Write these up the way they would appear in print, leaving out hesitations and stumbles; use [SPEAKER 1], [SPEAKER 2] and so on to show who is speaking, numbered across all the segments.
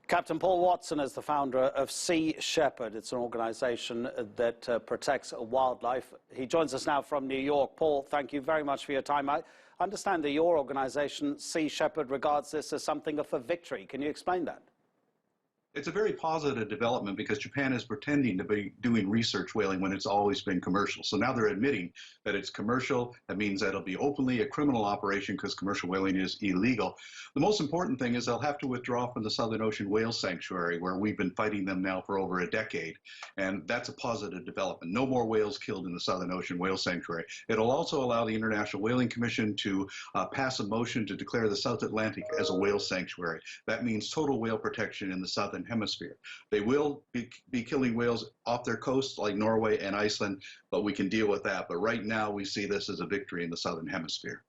[SPEAKER 1] Captain Paul Watson is the founder of Sea Shepherd. It's an organization that protects wildlife. He joins us now from New York. Paul, thank you very much for your time. I understand that your organization, Sea Shepherd, regards this as something of a victory. Can you explain that?
[SPEAKER 2] It's a very positive development because Japan is pretending to be doing research whaling when it's always been commercial. So now they're admitting that it's commercial. That means that it'll be openly a criminal operation because commercial whaling is illegal. The most important thing is they'll have to withdraw from the Southern Ocean Whale Sanctuary, where we've been fighting them now for over a decade. And that's a positive development. No more whales killed in the Southern Ocean Whale Sanctuary. It'll also allow the International Whaling Commission to pass a motion to declare the South Atlantic as a whale sanctuary. That means total whale protection in the Southern Hemisphere. They will be killing whales off their coasts like Norway and Iceland, but we can deal with that. But right now we see this as a victory in the Southern Hemisphere.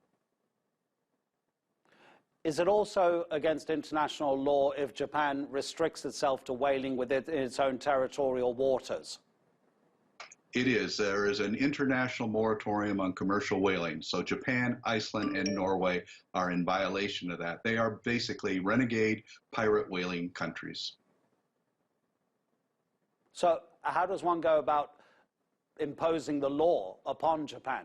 [SPEAKER 1] Is it also against international law if Japan restricts itself to whaling within its own territorial waters?
[SPEAKER 2] It is. There is an international moratorium on commercial whaling. So Japan, Iceland, and Norway are in violation of that. They are basically renegade pirate whaling countries.
[SPEAKER 1] So how does one go about imposing the law upon Japan?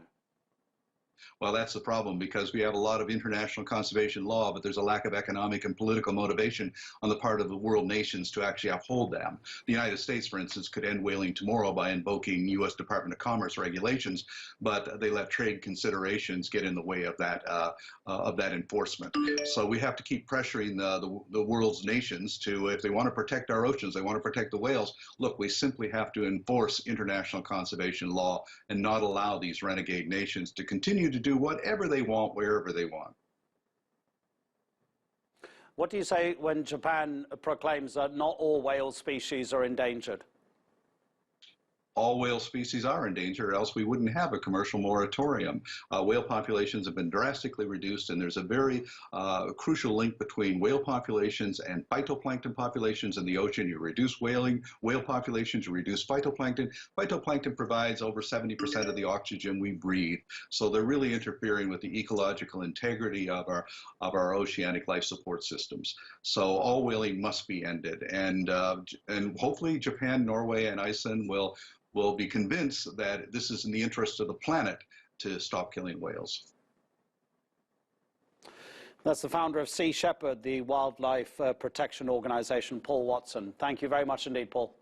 [SPEAKER 2] Well, that's the problem, because we have a lot of international conservation law, but there's a lack of economic and political motivation on the part of the world nations to actually uphold them. The United States, for instance, could end whaling tomorrow by invoking U.S. Department of Commerce regulations, but they let trade considerations get in the way of that enforcement. So we have to keep pressuring the world's nations to, if they want to protect our oceans, they want to protect the whales, look, we simply have to enforce international conservation law and not allow these renegade nations to continue to do whatever they want, wherever they want.
[SPEAKER 1] What do you say when Japan proclaims that not all whale species are endangered?
[SPEAKER 2] All whale species are endangered, or else we wouldn't have a commercial moratorium. Whale populations have been drastically reduced, and there's a very crucial link between whale populations and phytoplankton populations in the ocean. You reduce whale populations, you reduce phytoplankton. Phytoplankton provides over 70% of the oxygen we breathe. So they're really interfering with the ecological integrity of our oceanic life support systems. So all whaling must be ended, and hopefully Japan, Norway, and Iceland will be convinced that this is in the interest of the planet to stop killing whales.
[SPEAKER 1] That's the founder of Sea Shepherd, the wildlife protection organization, Paul Watson. Thank you very much indeed, Paul.